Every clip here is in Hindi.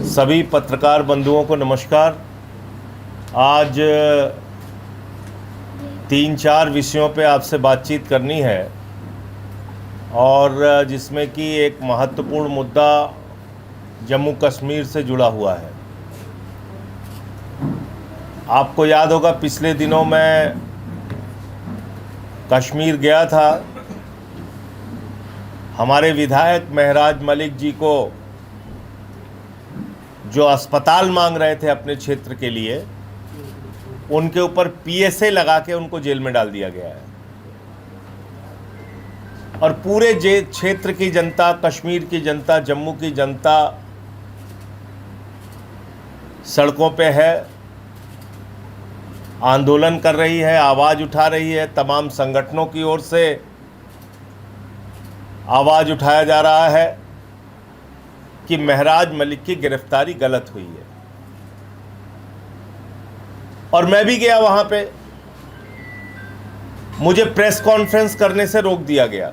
सभी पत्रकार बंधुओं को नमस्कार। आज 3-4 विषयों पे आपसे बातचीत करनी है और जिसमें कि एक महत्वपूर्ण मुद्दा जम्मू कश्मीर से जुड़ा हुआ है। आपको याद होगा पिछले दिनों मैं कश्मीर गया था। हमारे विधायक महराज मलिक जी को जो अस्पताल मांग रहे थे अपने क्षेत्र के लिए, उनके ऊपर पीएसए लगा के उनको जेल में डाल दिया गया है। और पूरे क्षेत्र की जनता, कश्मीर की जनता, जम्मू की जनता सड़कों पे है, आंदोलन कर रही है, आवाज़ उठा रही है। तमाम संगठनों की ओर से आवाज़ उठाया जा रहा है कि महराज मलिक की गिरफ्तारी गलत हुई है। और मैं भी गया वहां पे, मुझे प्रेस कॉन्फ्रेंस करने से रोक दिया गया।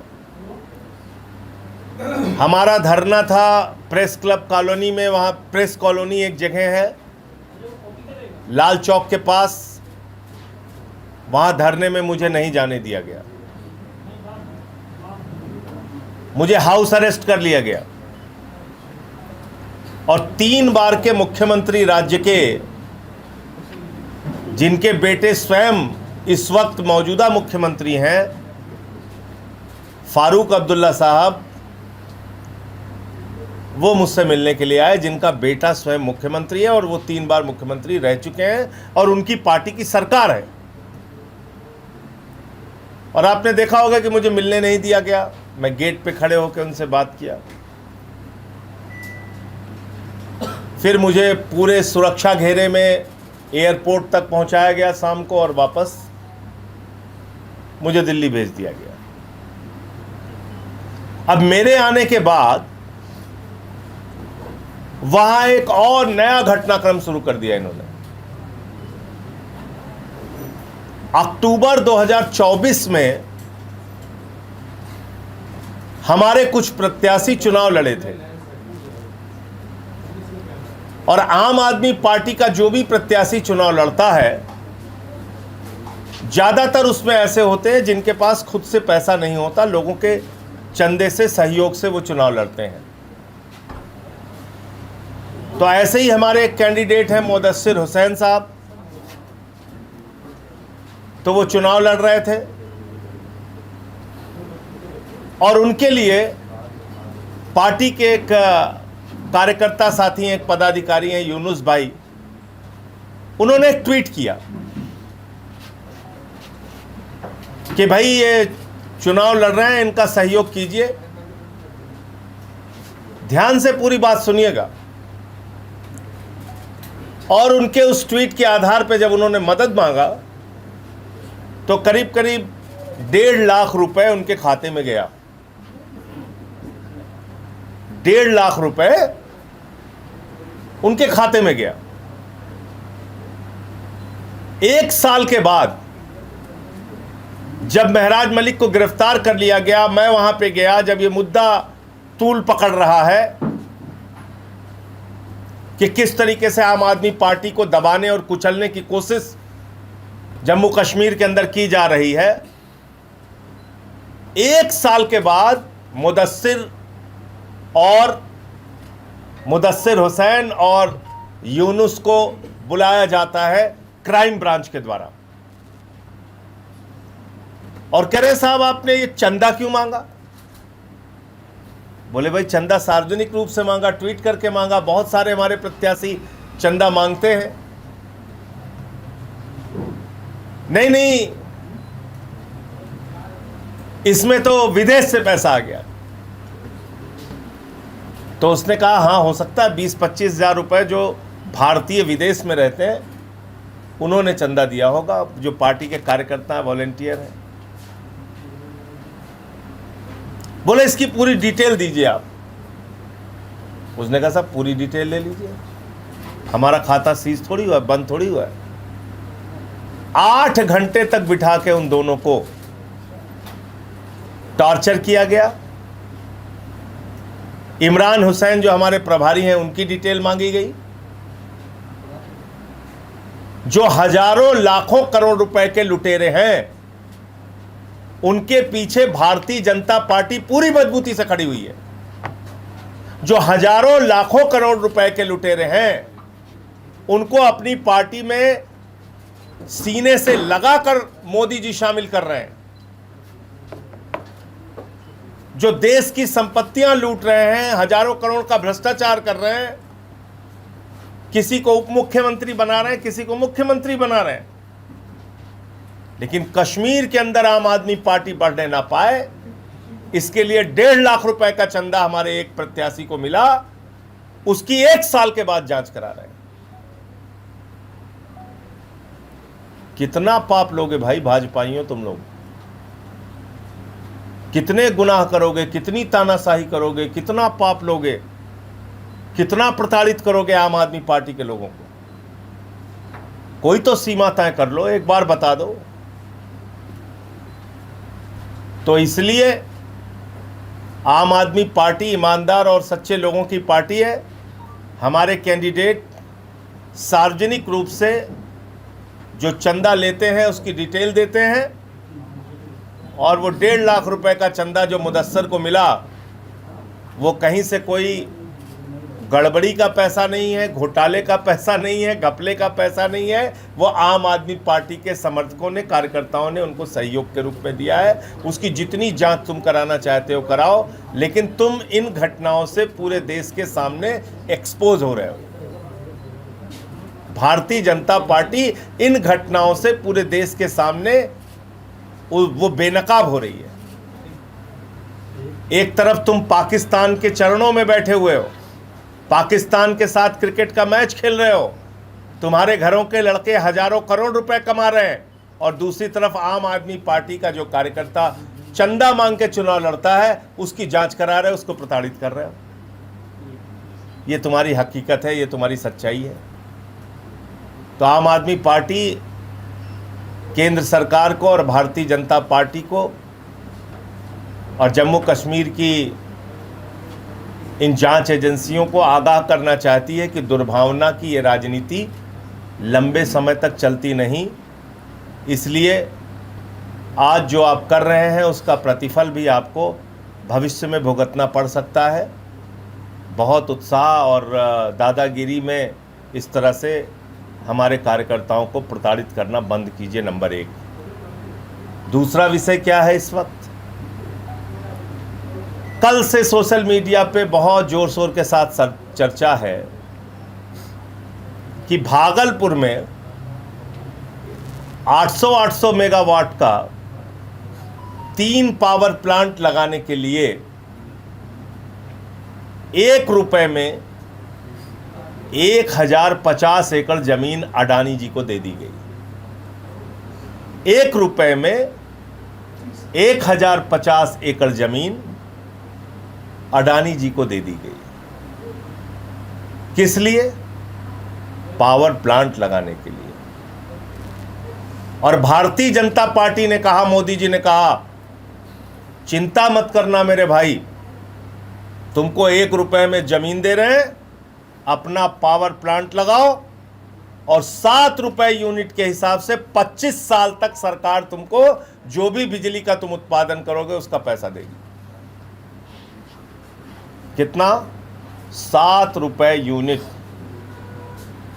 हमारा धरना था प्रेस क्लब कॉलोनी में। वहां प्रेस कॉलोनी एक जगह है लाल चौक के पास, वहां धरने में मुझे नहीं जाने दिया गया। मुझे हाउस अरेस्ट कर लिया गया और 3 बार के मुख्यमंत्री राज्य के, जिनके बेटे स्वयं इस वक्त मौजूदा मुख्यमंत्री हैं, फारूक अब्दुल्ला साहब, वो मुझसे मिलने के लिए आए, जिनका बेटा स्वयं मुख्यमंत्री है और वो 3 बार मुख्यमंत्री रह चुके हैं और उनकी पार्टी की सरकार है। और आपने देखा होगा कि मुझे मिलने नहीं दिया गया। मैं गेट पे खड़े होकर उनसे बात किया। फिर मुझे पूरे सुरक्षा घेरे में एयरपोर्ट तक पहुंचाया गया शाम को और वापस मुझे दिल्ली भेज दिया गया। अब मेरे आने के बाद वहां एक और नया घटनाक्रम शुरू कर दिया इन्होंने। अक्टूबर 2024 में हमारे कुछ प्रत्याशी चुनाव लड़े थे और आम आदमी पार्टी का जो भी प्रत्याशी चुनाव लड़ता है, ज्यादातर उसमें ऐसे होते हैं जिनके पास खुद से पैसा नहीं होता, लोगों के चंदे से, सहयोग से वो चुनाव लड़ते हैं। तो ऐसे ही हमारे एक कैंडिडेट हैं मुदस्सिर हुसैन साहब, तो वो चुनाव लड़ रहे थे और उनके लिए पार्टी के एक कार्यकर्ता साथी हैं, एक पदाधिकारी हैं, यूनुस भाई, उन्होंने एक ट्वीट किया कि भाई ये चुनाव लड़ रहे हैं, इनका सहयोग कीजिए। ध्यान से पूरी बात सुनिएगा। और उनके उस ट्वीट के आधार पर जब उन्होंने मदद मांगा तो करीब करीब 1.5 लाख रुपए उनके खाते में गया। 1.5 लाख रुपए उनके खाते में गया। 1 साल के बाद जब महराज मलिक को गिरफ्तार कर लिया गया, मैं वहां पे गया जब ये मुद्दा तूल पकड़ रहा है कि किस तरीके से आम आदमी पार्टी को दबाने और कुचलने की कोशिश जम्मू कश्मीर के अंदर की जा रही है। 1 साल के बाद मुदस्सिर हुसैन और यूनुस को बुलाया जाता है क्राइम ब्रांच के द्वारा और कह रहे साहब आपने ये चंदा क्यों मांगा? बोले भाई चंदा सार्वजनिक रूप से मांगा, ट्वीट करके मांगा। बहुत सारे हमारे प्रत्याशी चंदा मांगते हैं। नहीं, इसमें तो विदेश से पैसा आ गया। तो उसने कहा हाँ हो सकता है 20-25 हज़ार रुपए जो भारतीय विदेश में रहते हैं उन्होंने चंदा दिया होगा, जो पार्टी के कार्यकर्ता हैं, वॉलेंटियर हैं। बोले इसकी पूरी डिटेल दीजिए आप। उसने कहा साहब पूरी डिटेल ले लीजिए, हमारा खाता सीज थोड़ी हुआ है, बंद थोड़ी हुआ है। 8 घंटे तक बिठा के उन दोनों को टॉर्चर किया गया इमरान हुसैन जो हमारे प्रभारी हैं उनकी डिटेल मांगी गई। जो हजारों लाखों करोड़ रुपए के लुटेरे हैं उनके पीछे भारतीय जनता पार्टी पूरी मजबूती से खड़ी हुई है। जो हजारों लाखों करोड़ रुपए के लुटेरे हैं उनको अपनी पार्टी में सीने से लगाकर मोदी जी शामिल कर रहे हैं। जो देश की संपत्तियां लूट रहे हैं, हजारों करोड़ का भ्रष्टाचार कर रहे हैं, किसी को उप मुख्यमंत्री बना रहे हैं, किसी को मुख्यमंत्री बना रहे हैं, लेकिन कश्मीर के अंदर आम आदमी पार्टी बढ़ने ना पाए, इसके लिए 1.5 लाख रुपए का चंदा हमारे एक प्रत्याशी को मिला, उसकी 1 साल के बाद जांच करा रहे हैं। कितना पाप लोगे भाई भाजपाइयों तुम लोग? कितने गुनाह करोगे, कितनी तानाशाही करोगे, कितना पाप लोगे, कितना प्रताड़ित करोगे आम आदमी पार्टी के लोगों को? कोई तो सीमा तय कर लो, एक बार बता दो। तो इसलिए आम आदमी पार्टी ईमानदार और सच्चे लोगों की पार्टी है। हमारे कैंडिडेट सार्वजनिक रूप से जो चंदा लेते हैं उसकी डिटेल देते हैं, और वो 1.5 लाख रुपए का चंदा जो मुदस्सर को मिला वो कहीं से कोई गड़बड़ी का पैसा नहीं है, घोटाले का पैसा नहीं है, घपले का पैसा नहीं है। वो आम आदमी पार्टी के समर्थकों ने, कार्यकर्ताओं ने उनको सहयोग के रूप में दिया है। उसकी जितनी जांच तुम कराना चाहते हो कराओ, लेकिन तुम इन घटनाओं से पूरे देश के सामने एक्सपोज हो रहे हो। भारतीय जनता पार्टी इन घटनाओं से पूरे देश के सामने वो बेनकाब हो रही है। एक तरफ तुम पाकिस्तान के चरणों में बैठे हुए हो, पाकिस्तान के साथ क्रिकेट का मैच खेल रहे हो, तुम्हारे घरों के लड़के हजारों करोड़ रुपए कमा रहे हैं, और दूसरी तरफ आम आदमी पार्टी का जो कार्यकर्ता चंदा मांग के चुनाव लड़ता है उसकी जांच करा रहे हो, उसको प्रताड़ित कर रहे हो। ये तुम्हारी हकीकत है, ये तुम्हारी सच्चाई है। तो आम आदमी पार्टी केंद्र सरकार को और भारतीय जनता पार्टी को और जम्मू कश्मीर की इन जांच एजेंसियों को आगाह करना चाहती है कि दुर्भावना की ये राजनीति लंबे समय तक चलती नहीं। इसलिए आज जो आप कर रहे हैं उसका प्रतिफल भी आपको भविष्य में भुगतना पड़ सकता है। बहुत उत्साह और दादागिरी में इस तरह से हमारे कार्यकर्ताओं को प्रताड़ित करना बंद कीजिए, नंबर 1। दूसरा विषय क्या है इस वक्त? कल से सोशल मीडिया पे बहुत जोर शोर के साथ चर्चा है कि भागलपुर में 800 मेगावाट का 3 पावर प्लांट लगाने के लिए 1 रुपए में 1050 एकड़ जमीन अडानी जी को दे दी गई। 1 रुपए में 1050 एकड़ जमीन अडानी जी को दे दी गई। किस लिए? पावर प्लांट लगाने के लिए। और भारतीय जनता पार्टी ने कहा, मोदी जी ने कहा, चिंता मत करना मेरे भाई, तुमको 1 रुपए में जमीन दे रहे हैं, अपना पावर प्लांट लगाओ और 7 रुपए यूनिट के हिसाब से 25 साल तक सरकार तुमको जो भी बिजली का तुम उत्पादन करोगे उसका पैसा देगी। कितना? 7 रुपए यूनिट।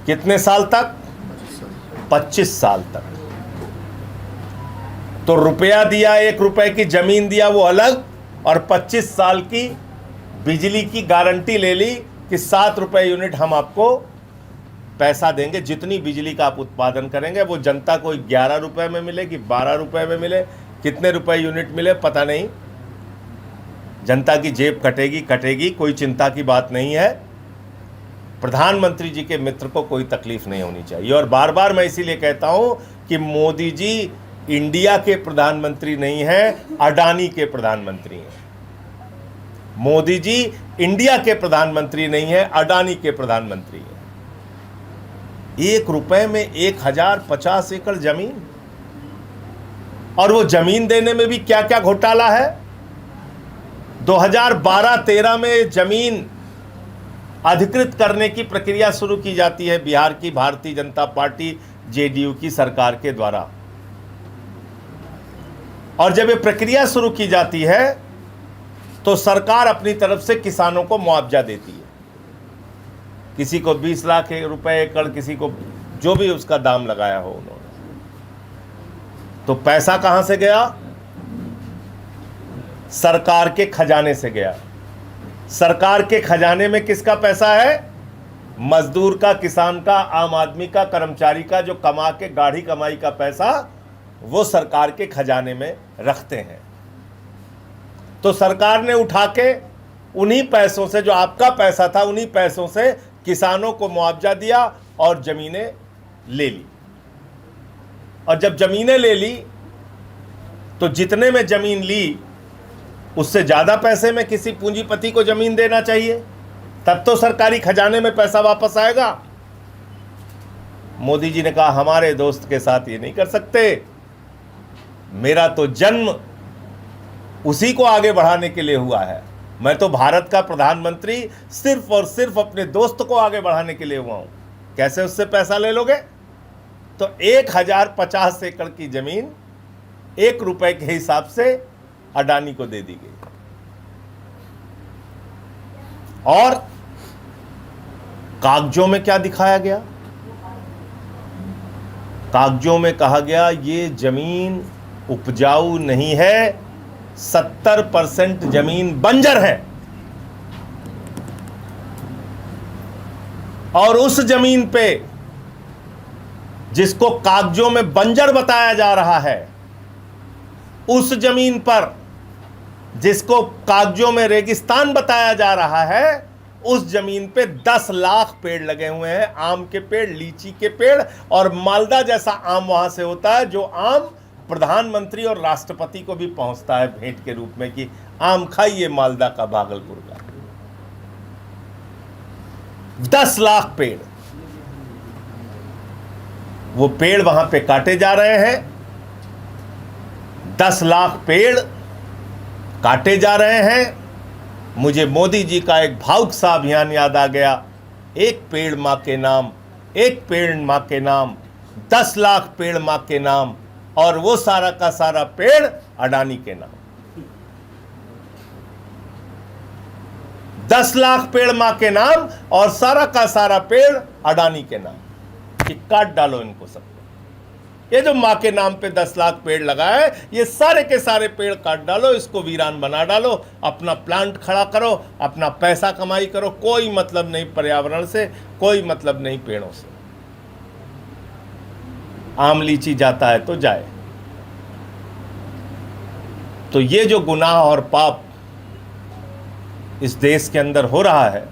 कितने साल तक? 25 साल तक। तो रुपया दिया, 1 रुपए की जमीन दिया वो अलग, और 25 साल की बिजली की गारंटी ले ली कि 7 रुपए यूनिट हम आपको पैसा देंगे। जितनी बिजली का आप उत्पादन करेंगे वो जनता को 11 रुपए में मिले कि 12 रुपए में मिले, कितने रुपए यूनिट मिले पता नहीं, जनता की जेब कटेगी, कोई चिंता की बात नहीं है। प्रधानमंत्री जी के मित्र को कोई तकलीफ नहीं होनी चाहिए। और बार बार मैं इसीलिए कहता हूं कि मोदी जी इंडिया के प्रधानमंत्री नहीं हैं, अडानी के प्रधानमंत्री हैं। मोदी जी इंडिया के प्रधानमंत्री नहीं है, अडानी के प्रधानमंत्री हैं। 1 रुपए में 1050 एकड़ जमीन, और वो जमीन देने में भी क्या क्या घोटाला है। 2012-13 में जमीन अधिकृत करने की प्रक्रिया शुरू की जाती है बिहार की भारतीय जनता पार्टी जेडीयू की सरकार के द्वारा। और जब ये प्रक्रिया शुरू की जाती है तो सरकार अपनी तरफ से किसानों को मुआवजा देती है, किसी को 20 लाख रुपए एकड़, किसी को जो भी उसका दाम लगाया हो उन्होंने। तो पैसा कहां से गया? सरकार के खजाने से गया। सरकार के खजाने में किसका पैसा है? मजदूर का, किसान का, आम आदमी का, कर्मचारी का, जो कमा के गाढ़ी कमाई का पैसा वो सरकार के खजाने में रखते हैं। तो सरकार ने उठा के उन्हीं पैसों से, जो आपका पैसा था, उन्हीं पैसों से किसानों को मुआवजा दिया और जमीनें ले ली। और जब जमीनें ले ली तो जितने में जमीन ली उससे ज्यादा पैसे में किसी पूंजीपति को जमीन देना चाहिए, तब तो सरकारी खजाने में पैसा वापस आएगा। मोदी जी ने कहा हमारे दोस्त के साथ ये नहीं कर सकते, मेरा तो जन्म उसी को आगे बढ़ाने के लिए हुआ है। मैं तो भारत का प्रधानमंत्री सिर्फ और सिर्फ अपने दोस्त को आगे बढ़ाने के लिए हुआ हूं। कैसे उससे पैसा ले लोगे? तो 1050 एकड़ की जमीन 1 रुपए के हिसाब से अडानी को दे दी गई। और कागजों में क्या दिखाया गया? कागजों में कहा गया ये जमीन उपजाऊ नहीं है, 70% जमीन बंजर है। और उस जमीन पे जिसको कागजों में बंजर बताया जा रहा है, उस जमीन पर जिसको कागजों में रेगिस्तान बताया जा रहा है, उस जमीन पे 10 लाख पेड़ लगे हुए हैं। आम के पेड़, लीची के पेड़ और मालदा जैसा आम वहां से होता है, जो आम प्रधानमंत्री और राष्ट्रपति को भी पहुंचता है भेंट के रूप में कि आम खाइए मालदा का, भागलपुर का। 10 लाख पेड़, वो पेड़ वहां पे काटे जा रहे हैं। 10 लाख पेड़ काटे जा रहे हैं। मुझे मोदी जी का एक भावुक सा अभियान याद आ गया, एक पेड़ मां के नाम, एक पेड़ मां के नाम, 10 लाख पेड़ मां के नाम, और वो सारा का सारा पेड़ अडानी के नाम। 10 लाख पेड़ मां के नाम और सारा का सारा पेड़ अडानी के नाम। कि काट डालो इनको सबको। ये जो मां के नाम पे 10 लाख पेड़ लगाए, ये सारे के सारे पेड़ काट डालो, इसको वीरान बना डालो, अपना प्लांट खड़ा करो, अपना पैसा कमाई करो। कोई मतलब नहीं पर्यावरण से, कोई मतलब नहीं पेड़ों से। आम लीची जाता है तो जाए। तो ये जो गुनाह और पाप इस देश के अंदर हो रहा है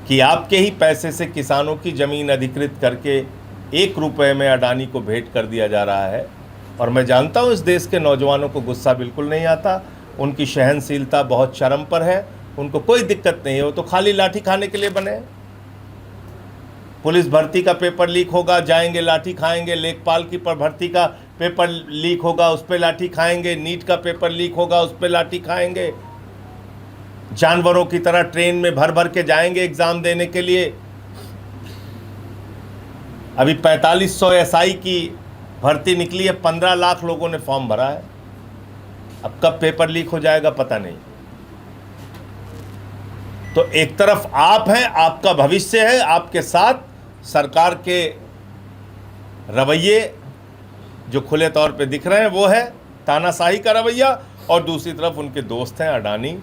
कि आपके ही पैसे से किसानों की जमीन अधिकृत करके 1 रुपए में अडानी को भेंट कर दिया जा रहा है। और मैं जानता हूं इस देश के नौजवानों को गुस्सा बिल्कुल नहीं आता, उनकी सहनशीलता बहुत चरम पर है, उनको कोई दिक्कत नहीं है, वो तो खाली लाठी खाने के लिए बने हैं। पुलिस भर्ती का पेपर लीक होगा, जाएंगे लाठी खाएंगे। लेखपाल की भर्ती का पेपर लीक होगा, उस पर लाठी खाएंगे। नीट का पेपर लीक होगा, उस पर लाठी खाएंगे। जानवरों की तरह ट्रेन में भर भर के जाएंगे एग्जाम देने के लिए। अभी 4500 एसआई की भर्ती निकली है, 15 लाख लोगों ने फॉर्म भरा है। अब कब पेपर लीक हो जाएगा पता नहीं। तो एक तरफ आप हैं, आपका भविष्य है, आपके साथ सरकार के रवैये जो खुले तौर पे दिख रहे हैं वो है तानाशाही का रवैया, और दूसरी तरफ उनके दोस्त हैं अडानी,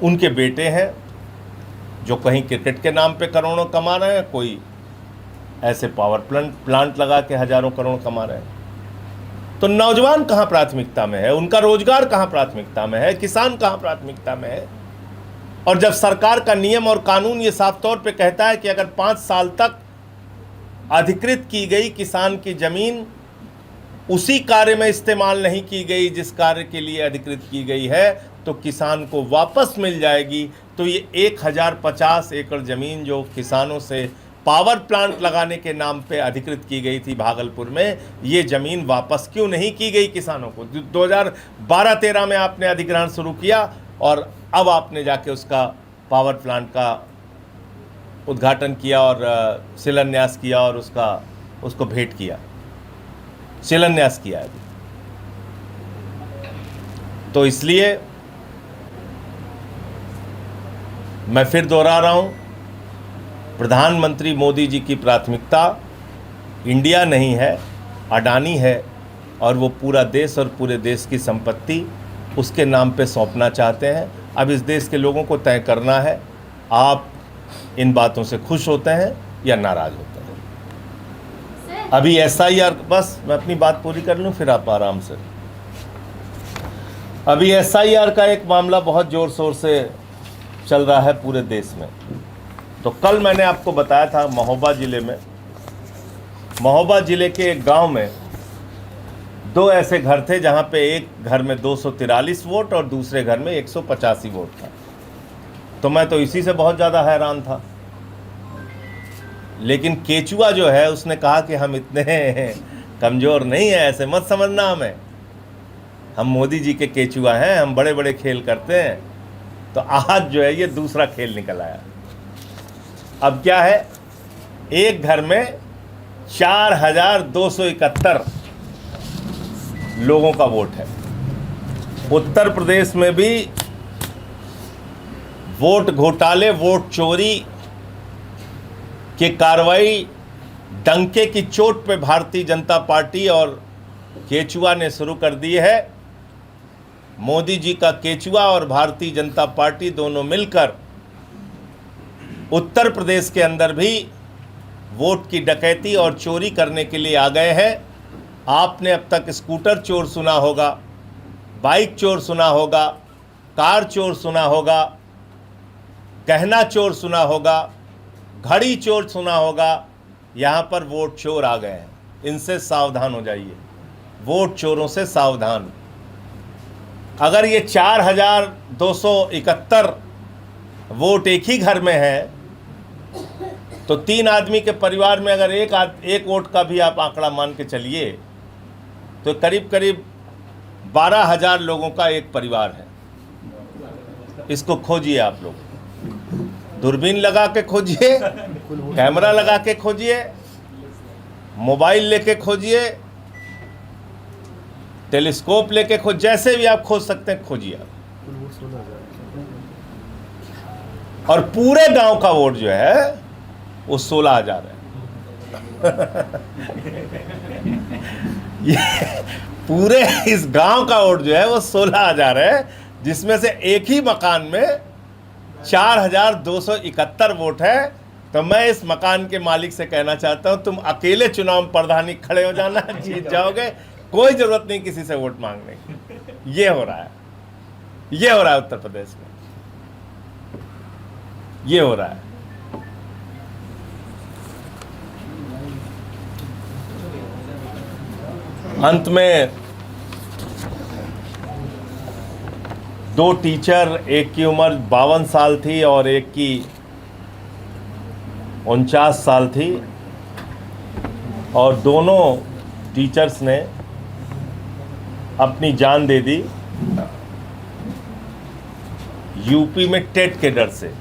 उनके बेटे हैं जो कहीं क्रिकेट के नाम पे करोड़ों कमा रहे हैं, कोई ऐसे पावर प्लांट लगा के हजारों करोड़ कमा रहे हैं। तो नौजवान कहाँ प्राथमिकता में है, उनका रोजगार कहाँ प्राथमिकता में है, किसान कहाँ प्राथमिकता में है। और जब सरकार का नियम और कानून ये साफ तौर पे कहता है कि अगर 5 साल तक अधिकृत की गई किसान की जमीन उसी कार्य में इस्तेमाल नहीं की गई जिस कार्य के लिए अधिकृत की गई है, तो किसान को वापस मिल जाएगी। तो ये 1050 एकड़ ज़मीन जो किसानों से पावर प्लांट लगाने के नाम पे अधिकृत की गई थी भागलपुर में, ये ज़मीन वापस क्यों नहीं की गई किसानों को? 2012-13 में आपने अधिग्रहण शुरू किया और अब आपने जाके उसका पावर प्लांट का उद्घाटन किया और शिलान्यास किया और उसको भेंट किया, शिलान्यास किया है। तो इसलिए मैं फिर दोहरा रहा हूं, प्रधानमंत्री मोदी जी की प्राथमिकता इंडिया नहीं है, अडानी है, और वो पूरा देश और पूरे देश की संपत्ति उसके नाम पे सौंपना चाहते हैं। अब इस देश के लोगों को तय करना है, आप इन बातों से खुश होते हैं या नाराज होते हैं। अभी SIR, बस मैं अपनी बात पूरी कर लूं फिर आप आराम से। अभी SIR का एक मामला बहुत ज़ोर शोर से चल रहा है पूरे देश में। तो कल मैंने आपको बताया था महोबा ज़िले के एक गांव में 2 ऐसे घर थे जहां पे एक घर में 243 वोट और दूसरे घर में 185 वोट था। तो मैं तो इसी से बहुत ज़्यादा हैरान था। लेकिन केचुआ जो है उसने कहा कि हम इतने कमज़ोर नहीं हैं, ऐसे मत समझना हमें, हम मोदी जी के केचुआ हैं, हम बड़े बड़े खेल करते हैं। तो आज जो है ये दूसरा खेल निकल आया। अब क्या है, एक घर में 4271 लोगों का वोट है। उत्तर प्रदेश में भी वोट घोटाले, वोट चोरी की कार्रवाई डंके की चोट पे भारतीय जनता पार्टी और केचुआ ने शुरू कर दी है। मोदी जी का केचुआ और भारतीय जनता पार्टी दोनों मिलकर उत्तर प्रदेश के अंदर भी वोट की डकैती और चोरी करने के लिए आ गए हैं। आपने अब तक स्कूटर चोर सुना होगा, बाइक चोर सुना होगा, कार चोर सुना होगा, गहना चोर सुना होगा, घड़ी चोर सुना होगा। यहाँ पर वोट चोर आ गए हैं, इनसे सावधान हो जाइए, वोट चोरों से सावधान। अगर ये 4271 वोट एक ही घर में है तो 3 आदमी के परिवार में अगर एक वोट का भी आप आंकड़ा मान के चलिए तो करीब करीब 12,000 लोगों का एक परिवार है। इसको खोजिए, आप लोग दूरबीन लगा के खोजिए, कैमरा लगा के खोजिए, मोबाइल लेके खोजिए, टेलीस्कोप लेके खोज, जैसे भी आप खोज सकते हैं खोजिए आप। और पूरे गांव का वोट जो है वो 16,000 है। ये पूरे इस गांव का वोट जो है वो 16,000 है, जिसमें से एक ही मकान में 4,271 वोट है। तो मैं इस मकान के मालिक से कहना चाहता हूं, तुम अकेले चुनाव में प्रधानी खड़े हो जाना, जीत जाओगे, कोई जरूरत नहीं किसी से वोट मांगने की। ये हो रहा है, ये हो रहा है उत्तर प्रदेश में, ये हो रहा है। अंत में 2 टीचर, एक की उम्र 52 साल थी और एक की 49 साल थी, और दोनों टीचर्स ने अपनी जान दे दी यूपी में टेट के डर से।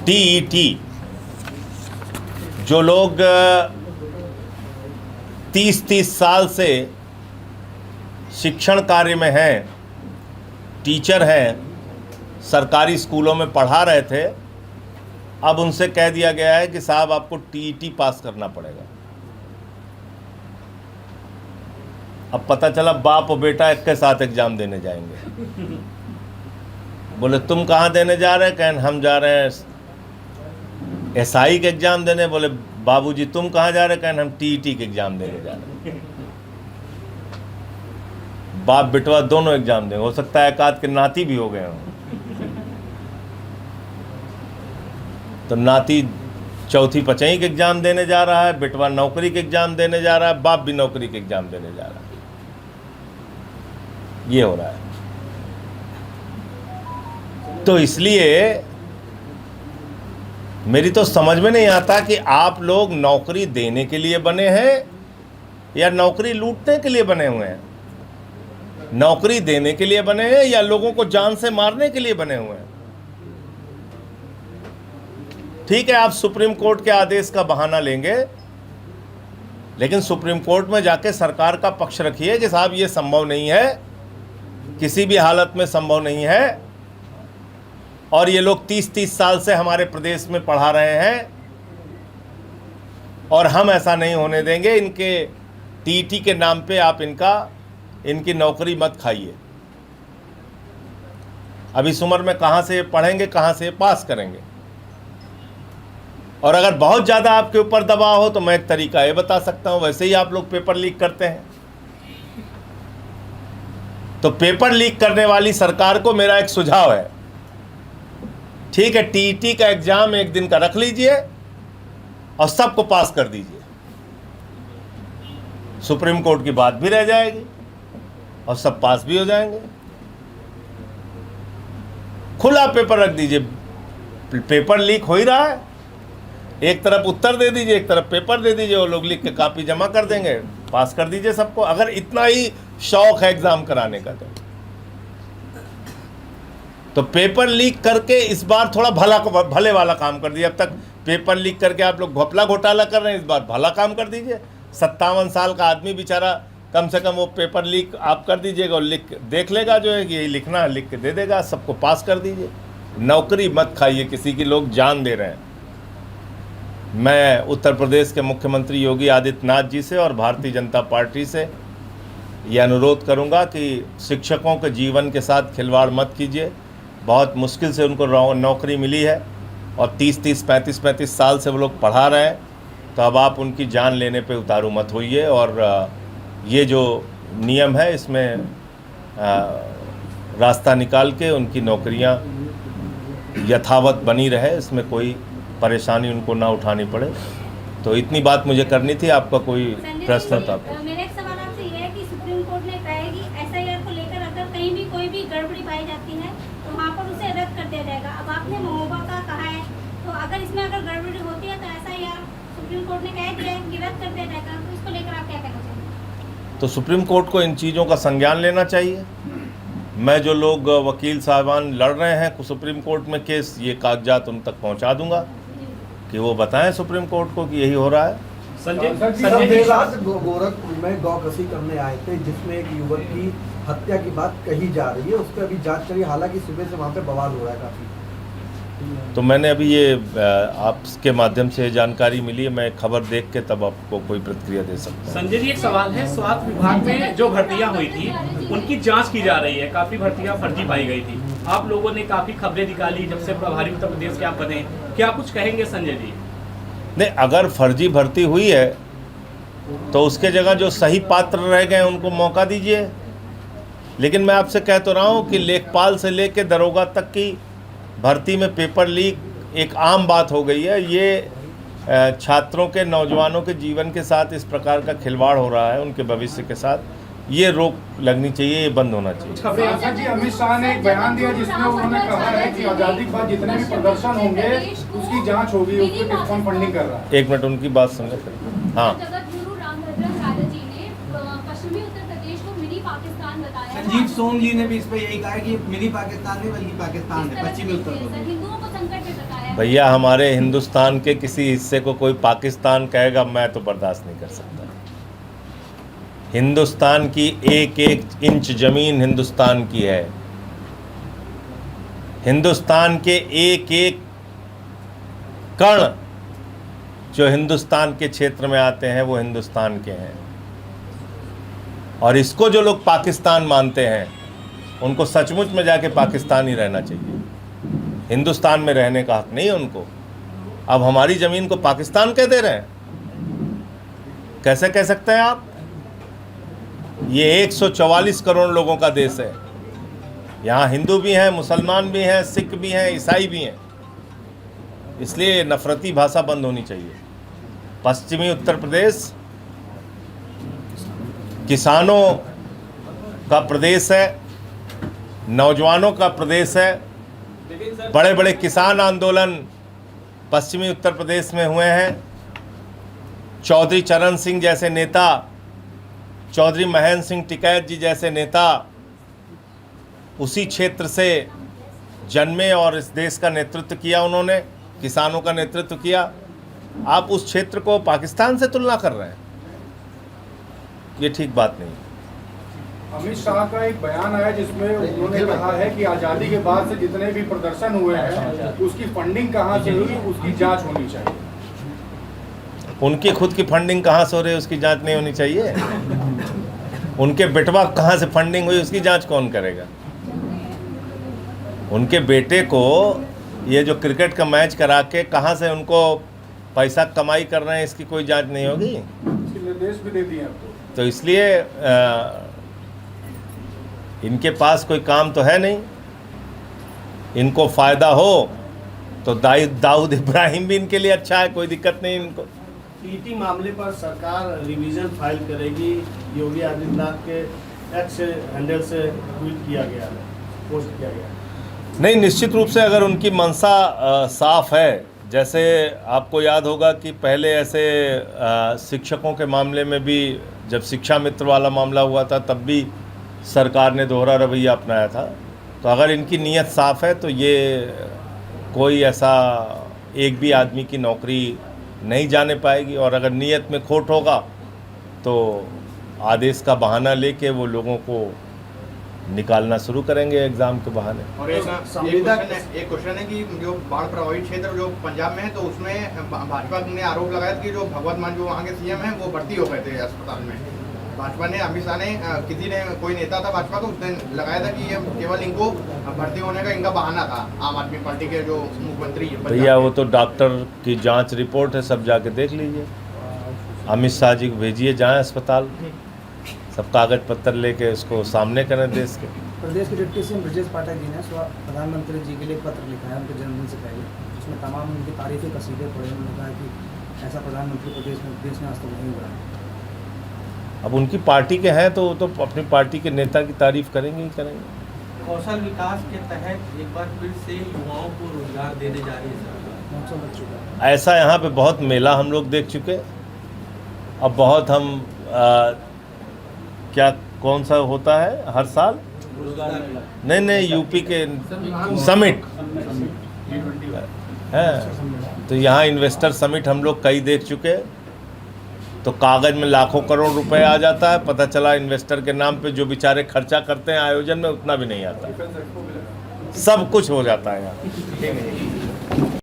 TET, जो लोग 30-30 साल से शिक्षण कार्य में हैं, टीचर हैं, सरकारी स्कूलों में पढ़ा रहे थे, अब उनसे कह दिया गया है कि साहब आपको TET पास करना पड़ेगा। अब पता चला बाप और बेटा एक के साथ एग्जाम देने जाएंगे। बोले तुम कहाँ देने जा रहे हैं? कहें हम जा रहे हैं SI के एग्जाम देने। बोले बाबूजी तुम कहाँ जा रहे हैं? कहें हम TET के एग्जाम देने जा रहे हैं। बाप बेटवा दोनों एग्जाम देंगे, हो सकता है एक आध के नाती भी हो गए हों। तो नाती चौथी पचई के एग्जाम देने जा रहा है, बेटवा नौकरी के एग्जाम देने जा रहा है, बाप भी नौकरी के एग्जाम देने जा रहा है। ये हो रहा है। तो इसलिए मेरी तो समझ में नहीं आता कि आप लोग नौकरी देने के लिए बने हैं या नौकरी लूटने के लिए बने हुए हैं। नौकरी देने के लिए बने हैं या लोगों को जान से मारने के लिए बने हुए हैं। ठीक है, आप सुप्रीम कोर्ट के आदेश का बहाना लेंगे, लेकिन सुप्रीम कोर्ट में जाके सरकार का पक्ष रखिए कि साहब ये संभव नहीं है, किसी भी हालत में संभव नहीं है, और ये लोग 30-30 साल से हमारे प्रदेश में पढ़ा रहे हैं और हम ऐसा नहीं होने देंगे। इनके टीटी के नाम पे आप इनकी नौकरी मत खाइए। अब इस उम्र में कहाँ से पढ़ेंगे, कहाँ से पास करेंगे। और अगर बहुत ज़्यादा आपके ऊपर दबाव हो तो मैं एक तरीका ये बता सकता हूँ, वैसे ही आप लोग पेपर लीक करते हैं, तो पेपर लीक करने वाली सरकार को मेरा एक सुझाव है, ठीक है, टीटी का एग्जाम एक दिन का रख लीजिए और सबको पास कर दीजिए। सुप्रीम कोर्ट की बात भी रह जाएगी और सब पास भी हो जाएंगे। खुला पेपर रख दीजिए, पेपर लीक हो ही रहा है, एक तरफ उत्तर दे दीजिए, एक तरफ पेपर दे दीजिए, वो लोग लिख के कॉपी जमा कर देंगे, पास कर दीजिए सबको। अगर इतना ही शौक है एग्जाम कराने का तो पेपर लीक करके इस बार थोड़ा भले वाला काम कर दीजिए। अब तक पेपर लीक करके आप लोग घपला घोटाला कर रहे हैं, इस बार भला काम कर दीजिए। 57 साल का आदमी बेचारा, कम से कम वो पेपर लीक आप कर दीजिएगा और देख लेगा, जो है कि यही लिखना है, लिख के दे देगा, सबको पास कर दीजिए। नौकरी मत खाइए किसी की, लोग जान दे रहे हैं। मैं उत्तर प्रदेश के मुख्यमंत्री योगी आदित्यनाथ जी से और भारतीय जनता पार्टी से ये अनुरोध करूंगा कि शिक्षकों के जीवन के साथ खिलवाड़ मत कीजिए। बहुत मुश्किल से उनको नौकरी मिली है और 30-30, 35-35 साल से वो लोग पढ़ा रहे हैं, तो अब आप उनकी जान लेने पे उतारू मत होइए। और ये जो नियम है इसमें रास्ता निकाल के उनकी नौकरियां यथावत बनी रहे, इसमें कोई परेशानी उनको ना उठानी पड़े। तो इतनी बात मुझे करनी थी। आपका कोई प्रश्न था? मेरा एक सवाल आपसे ये है कि सुप्रीम कोर्ट ने कहा है कि एसआईआर को लेकर अगर कहीं भी कोई भी गड़बड़ी पाई जाती है तो वहाँ पर उसे रद्द कर दिया जाएगा। अब आपने महोबा का कहा है, तो अगर इसमें अगर गड़बड़ी होती है तो एसआईआर सुप्रीम कोर्ट ने कह दिया है कि रद्द कर दिया जाएगा, तो इसको लेकर आप क्या कहना चाहेंगे? तो सुप्रीम कोर्ट को इन चीज़ों का संज्ञान लेना चाहिए। मैं जो लोग वकील साहबान लड़ रहे हैं सुप्रीम कोर्ट में केस, ये कागजात उन तक पहुंचा दूंगा कि वो बताएं सुप्रीम कोर्ट को कि यही हो रहा है। संजय रात गोरखपुर में गौकसी करने आए थे, जिसमें एक युवक की हत्या की बात कही जा रही है, उस पर अभी जांच चली, हालांकि सुबह से वहाँ पे बवाल हो रहा है काफी। तो मैंने अभी ये आपके माध्यम से जानकारी मिली है, मैं खबर देख के तब आपको कोई प्रतिक्रिया दे सकता हूँ। संजय जी, एक सवाल है, स्वास्थ्य विभाग में जो भर्तियां हुई थी उनकी जांच की जा रही है, काफी भर्तियां फर्जी पाई गई थी। आप लोगों ने काफी खबरें निकाली जब से प्रभारी उत्तर प्रदेश के आप बने, क्या कुछ कहेंगे संजय जी? नहीं, अगर फर्जी भर्ती हुई है तो उसके जगह जो सही पात्र रह गए उनको मौका दीजिए। लेकिन मैं आपसे कह तो रहा हूँ कि लेखपाल से लेकर दरोगा तक की भर्ती में पेपर लीक एक आम बात हो गई है। ये छात्रों के, नौजवानों के जीवन के साथ इस प्रकार का खिलवाड़ हो रहा है, उनके भविष्य के साथ, ये रोक लगनी चाहिए, ये बंद होना चाहिए। जी, अमित शाह ने एक बयान दिया जिसमें उन्होंने कहा है कि आजादी के बाद जितने भी प्रदर्शन होंगे उसकी जांच होगी, उसकी टेलीफोन फंडिंग कर रहा है। एक मिनट, उनकी बात सुनिए। हाँ, संजीव सोम जी ने भी इस पर यही कहा कि मिनी पाकिस्तान नहीं बल्कि पाकिस्तान है, पश्चिमी उत्तर प्रदेश। भैया, हमारे हिंदुस्तान के किसी हिस्से को कोई पाकिस्तान कहेगा, मैं तो बर्दाश्त नहीं कर सकता। हिंदुस्तान की एक एक इंच जमीन हिंदुस्तान की है। हिंदुस्तान के एक एक कण जो हिंदुस्तान के क्षेत्र में आते हैं वो हिंदुस्तान के हैं। और इसको जो लोग पाकिस्तान मानते हैं उनको सचमुच में जाके पाकिस्तान ही रहना चाहिए, हिंदुस्तान में रहने का हक नहीं है उनको। अब हमारी ज़मीन को पाकिस्तान कह दे रहे हैं, कैसे कह सकते हैं आप? ये 144 करोड़ लोगों का देश है। यहाँ हिंदू भी हैं, मुसलमान भी हैं, सिख भी हैं, ईसाई भी हैं। इसलिए नफरती भाषा बंद होनी चाहिए। पश्चिमी उत्तर प्रदेश किसानों का प्रदेश है, नौजवानों का प्रदेश है। बड़े बड़े किसान आंदोलन पश्चिमी उत्तर प्रदेश में हुए हैं। चौधरी चरण सिंह जैसे नेता, चौधरी महेंद्र सिंह टिकैत जी जैसे नेता उसी क्षेत्र से जन्मे और इस देश का नेतृत्व किया, उन्होंने किसानों का नेतृत्व किया। आप उस क्षेत्र को पाकिस्तान से तुलना कर रहे हैं, ये ठीक बात नहीं। अमित शाह का एक बयान आया जिसमें उन्होंने कहा है कि आज़ादी के बाद से जितने भी प्रदर्शन हुए हैं उसकी फंडिंग कहाँ से हुई उसकी जांच होनी चाहिए। उनकी खुद की फंडिंग कहाँ से हो रही है उसकी जांच नहीं होनी चाहिए? उनके बेटवा कहाँ से फंडिंग हुई उसकी जांच कौन करेगा? उनके बेटे को ये जो क्रिकेट का मैच करा के कहाँ से उनको पैसा कमाई कर रहे हैं इसकी कोई जांच नहीं होगी? इसके निर्देश भी दे दिए अब तो इसलिए इनके पास कोई काम तो है नहीं। इनको फ़ायदा हो तो दाऊद इब्राहिम भी इनके लिए अच्छा है, कोई दिक्कत नहीं इनको। पीटी मामले पर सरकार रिवीजन फाइल करेगी, योगी आदित्यनाथ के एक्स हैंडल से ट्वीट किया गया है, पोस्ट किया गया है। नहीं, निश्चित रूप से अगर उनकी मंशा साफ है, जैसे आपको याद होगा कि पहले ऐसे शिक्षकों के मामले में भी जब शिक्षा मित्र वाला मामला हुआ था तब भी सरकार ने दोहरा रवैया अपनाया था। तो अगर इनकी नीयत साफ़ है तो ये कोई ऐसा एक भी आदमी की नौकरी नहीं जाने पाएगी, और अगर नीयत में खोट होगा तो आदेश का बहाना लेके वो लोगों को निकालना शुरू करेंगे एग्ज़ाम के बहाने। और एक क्वेश्चन है कि जो बाढ़ प्रभावित क्षेत्र जो पंजाब में है तो उसमें भाजपा ने आरोप लगाया था कि जो भगवत मान जो वहाँ के सीएम हैं वो भर्ती हो गए थे अस्पताल में। भाजपा ने, अमित शाह ने, किसी ने, कोई नेता था भाजपा का, उसने लगाया था कि ये केवल इनको भर्ती होने का इनका बहाना था, आम आदमी पार्टी के जो मुख्यमंत्री है। भैया वो तो डॉक्टर की जांच रिपोर्ट है, सब जाके देख लीजिए। अमित शाह जी को भेजिए, जाएं अस्पताल, सब कागज पत्तर लेके उसको सामने करें देश के। प्रदेश के डिप्टी सीएम ब्रजेश पाठक जी ने प्रधानमंत्री जी के लिए पत्र लिखा है उनके जन्मदिन से पहले, उसमें तमाम उनकी तारीफें कसीदे पढ़े। उन्होंने कहा कि ऐसा प्रधानमंत्री प्रदेश में आज तक नहीं हुआ है। अब उनकी पार्टी के हैं तो वो तो अपनी पार्टी के नेता की तारीफ करेंगे ही करेंगे। कौशल विकास के तहत एक बार फिर से युवाओं को रोजगार देने जा रही है सरकार। 900 बच्चों का ऐसा यहाँ पे बहुत मेला हम लोग देख चुके। अब बहुत हम क्या कौन सा होता है हर साल? नहीं, यूपी के समिट है, तो यहाँ इन्वेस्टर समिट हम लोग कई देख चुके। तो कागज़ में लाखों करोड़ रुपए आ जाता है, पता चला इन्वेस्टर के नाम पे जो बेचारे खर्चा करते हैं आयोजन में उतना भी नहीं आता, सब कुछ हो जाता है यहाँ।